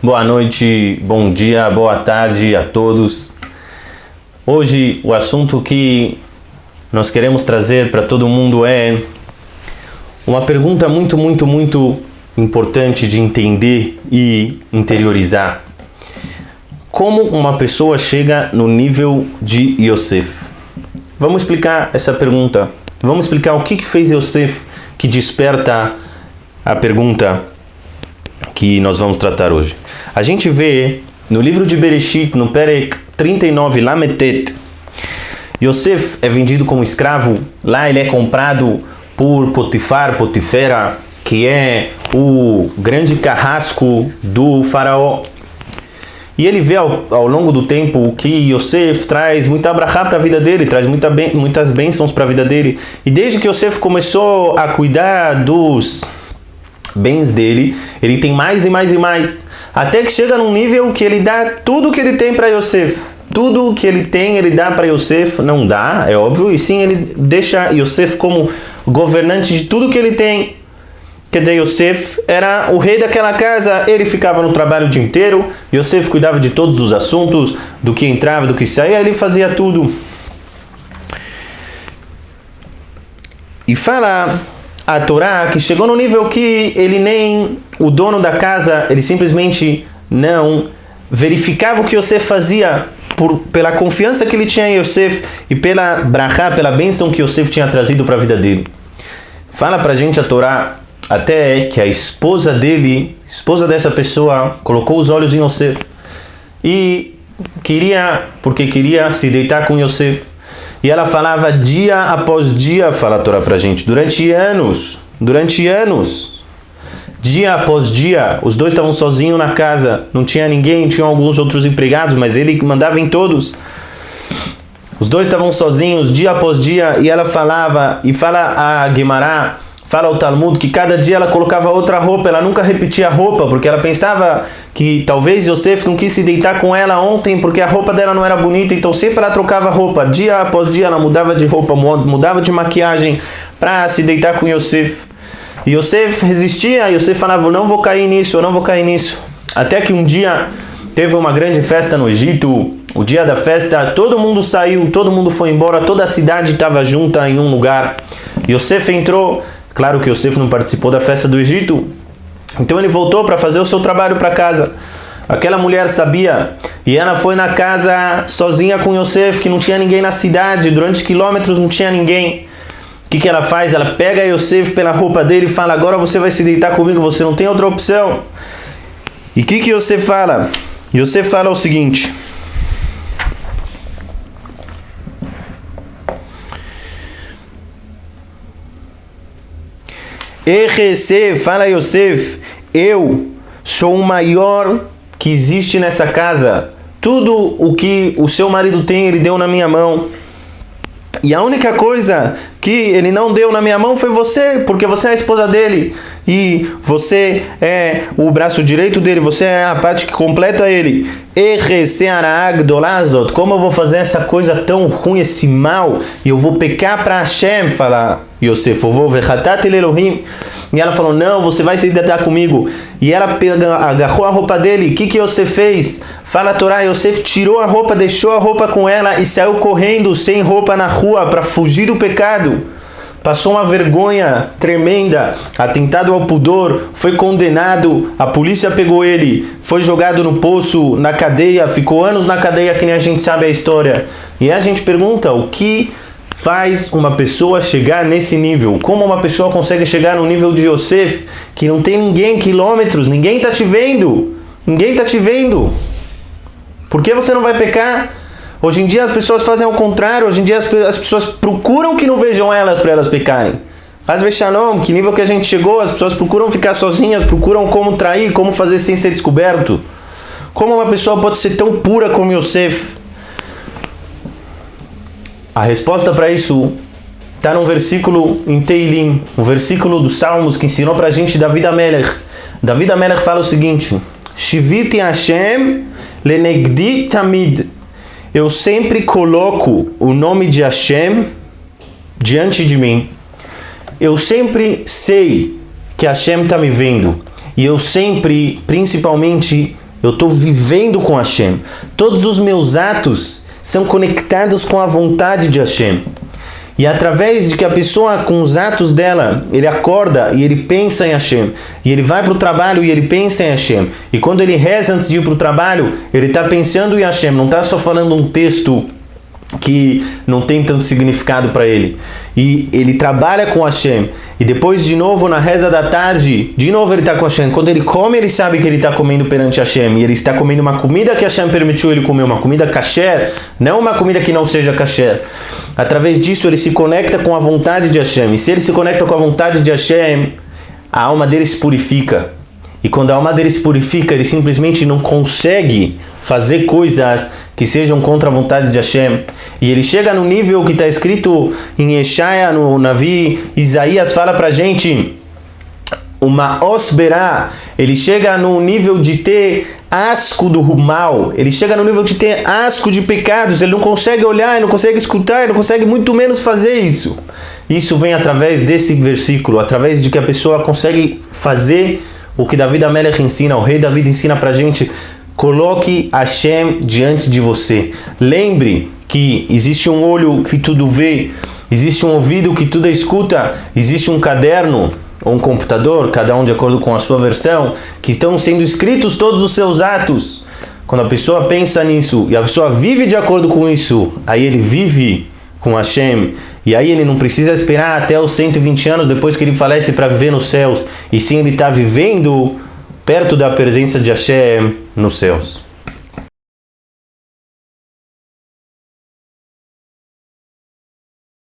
boa noite, bom dia, boa tarde a todos. Hoje o assunto que nós queremos trazer para todo mundo é uma pergunta muito importante de entender e interiorizar. Como uma pessoa chega no nível de Yosef? Vamos explicar essa pergunta. Vamos explicar o que fez Yosef que desperta a pergunta que nós vamos tratar hoje. A gente vê no livro de Bereshit, no Perek 39, Lametet, Yosef é vendido como escravo. Lá ele é comprado por Potifera, que é o grande carrasco do faraó. E ele vê ao longo do tempo que Yosef traz muita brachá para a vida dele, traz muitas bênçãos para a vida dele. E desde que Yosef começou a cuidar dos bens dele, ele tem mais e mais e mais. Até que chega num nível que ele dá tudo que ele tem para Yosef. Tudo que ele tem, ele dá para Yosef. Não dá, é óbvio. E sim, ele deixa Yosef como governante de tudo que ele tem. Quer dizer, Yosef era o rei daquela casa, ele ficava no trabalho o dia inteiro, Yosef cuidava de todos os assuntos, do que entrava, do que saía, ele fazia tudo. E fala a Torá que chegou no nível que ele nem, o dono da casa, ele simplesmente não verificava o que Yosef fazia pela confiança que ele tinha em Yosef e pela brachá, pela bênção que Yosef tinha trazido para a vida dele. Fala pra gente a Torá até que a esposa dele, esposa dessa pessoa, colocou os olhos em Yosef e porque queria se deitar com Yosef. E ela falava dia após dia, fala a Torá pra gente, durante anos, dia após dia, os dois estavam sozinhos na casa, não tinha ninguém, tinham alguns outros empregados, mas ele mandava em todos. Os dois estavam sozinhos, dia após dia, e ela falava, e fala a Guemará, fala o Talmud, que cada dia ela colocava outra roupa, ela nunca repetia a roupa, porque ela pensava que talvez Yosef não quis se deitar com ela ontem, porque a roupa dela não era bonita, então sempre ela trocava roupa, dia após dia ela mudava de roupa, mudava de maquiagem para se deitar com Yosef. E Yosef resistia, Yosef falava, eu não vou cair nisso. Até que um dia teve uma grande festa no Egito, o dia da festa, todo mundo saiu, todo mundo foi embora, toda a cidade estava junta em um lugar. Yosef entrou. Claro que Yosef não participou da festa do Egito, então ele voltou para fazer o seu trabalho para casa. Aquela mulher sabia, e ela foi na casa sozinha com Yosef, que não tinha ninguém na cidade, durante quilômetros não tinha ninguém. O que ela faz? Ela pega Yosef pela roupa dele e fala, agora você vai se deitar comigo, você não tem outra opção. E o que Yosef fala? Yosef fala o seguinte: fala Yosef, eu sou o maior que existe nessa casa. Tudo o que o seu marido tem, ele deu na minha mão. E a única coisa que ele não deu na minha mão foi você, porque você é a esposa dele. E você é o braço direito dele, você é a parte que completa ele. Como eu vou fazer essa coisa tão ruim, esse mal, e eu vou pecar para Hashem, fala Yosef, eu vou verratat el Elohim. E ela falou, não, você vai se deitar comigo. E ela agarrou a roupa dele. O que Yosef fez? Fala a Torá, Yosef tirou a roupa, deixou a roupa com ela e saiu correndo sem roupa na rua para fugir do pecado. Passou uma vergonha tremenda, atentado ao pudor, foi condenado, a polícia pegou ele, foi jogado no poço, na cadeia, ficou anos na cadeia, que nem a gente sabe a história. E a gente pergunta, o que faz uma pessoa chegar nesse nível? Como uma pessoa consegue chegar no nível de Yosef, que não tem ninguém, quilômetros, ninguém está te vendo? Por que você não vai pecar? Hoje em dia as pessoas fazem ao contrário, hoje em dia as pessoas procuram que não vejam elas para elas pecarem. Faz Shalom, que nível que a gente chegou, as pessoas procuram ficar sozinhas, procuram como trair, como fazer sem ser descoberto. Como uma pessoa pode ser tão pura como Yosef? A resposta para isso está num versículo em Teilim, um versículo dos Salmos que ensinou para a gente David Amelech. David Amelech fala o seguinte: Shiviti Hashem lenegdi tamid. Eu sempre coloco o nome de Hashem diante de mim. Eu sempre sei que Hashem está me vendo. E eu sempre, principalmente, eu estou vivendo com Hashem. Todos os meus atos são conectados com a vontade de Hashem. E através de que a pessoa, com os atos dela, ele acorda e ele pensa em Hashem. E ele vai para o trabalho e ele pensa em Hashem. E quando ele reza antes de ir para o trabalho, ele está pensando em Hashem. Não está só falando um texto que não tem tanto significado para ele. E ele trabalha com Hashem. E depois, de novo, na reza da tarde, de novo ele está com Hashem. Quando ele come, ele sabe que ele está comendo perante Hashem. E ele está comendo uma comida que Hashem permitiu ele comer, uma comida kasher, não uma comida que não seja kasher. Através disso, ele se conecta com a vontade de Hashem. E se ele se conecta com a vontade de Hashem, a alma dele se purifica. E quando a alma dele se purifica, ele simplesmente não consegue fazer coisas que sejam contra a vontade de Hashem. E ele chega no nível que está escrito em Yeshaya, no Navi Isaías, fala pra gente, uma osberá, ele chega no nível de ter asco do mal, ele chega no nível de ter asco de pecados, ele não consegue olhar, ele não consegue escutar, ele não consegue muito menos fazer isso. Isso vem através desse versículo, através de que a pessoa consegue fazer o que David HaMelech ensina, o rei David ensina pra gente. Coloque Hashem diante de você. Lembre que existe um olho que tudo vê, existe um ouvido que tudo escuta, existe um caderno ou um computador, cada um de acordo com a sua versão, que estão sendo escritos todos os seus atos. Quando a pessoa pensa nisso e a pessoa vive de acordo com isso, aí ele vive com Hashem. E aí ele não precisa esperar até os 120 anos depois que ele falece para viver nos céus. E sim, ele está vivendo perto da presença de Hashem nos céus.